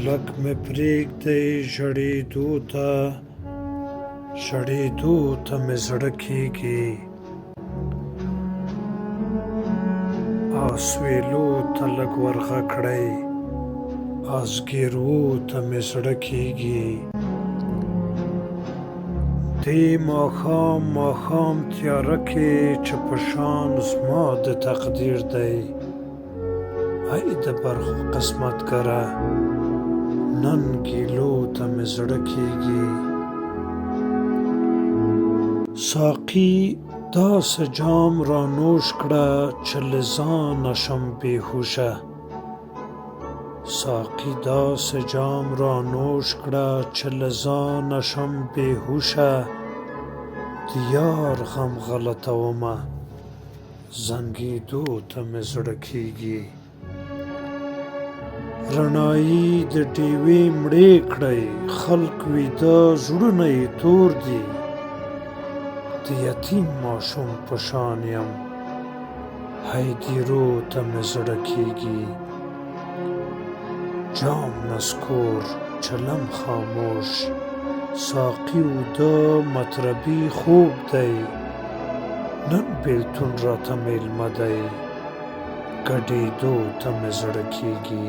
پلک مې پرېږدی ژړېدو ته مې زړه کېږي اسوېلو ته لږ ورغه کړئ ازګېرو ته مې زړه کېږي دې ماښام تیاره کې چې په شان زما د تقدیر دی ای د برخو قسمتګره نن ګیلو ته مې زړه کېږي ساقي داسې جام را نوش کړه چې له ځانه شم بېهوشه ساقي داسې جام را نوش کړه چې له ځانه شم بېهوشه د یار غم غلطومه زنګېدو ته مې زړه کېږي رڼایي د ډېوې مړې کړئ خلک ویده زړونه یې تور دي د یتیم ماشوم په شان یم هدیرو ته مې زړه کېږي جام نسکور چلم خاموش ساقي اوده مطربي خوب دی نن بېلتون راته مېلمه دی ګډېدو ته مې زړه کېږي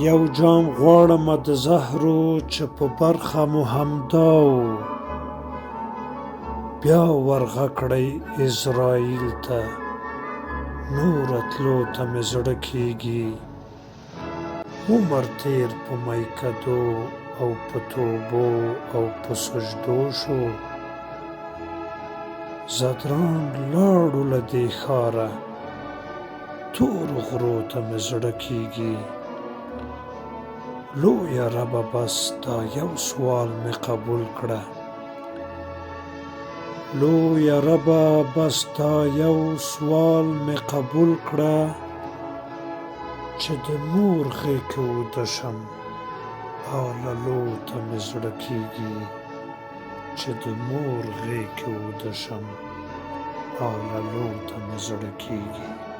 یو جام غواړمه د زهرو چې په برخه مو همدا و بیا ورغه کړئ عزراییل ته نوره تلو ته مې زړه کېږي عمر تېر په میکدو او په توبو او په سجدو شو زدران لاړو له دې ښاره تورو غرو ته مې زړه کېږي لویه ربه بس دا یو سوال مې قبول کړه لویه ربه بس دا یو سوال مې قبول کړه چې د مور غېږ کې ویده شم آللو ته مې زړه کېږي چې د مور غېږ کې ویده شم آللو ته مې زړه کېږي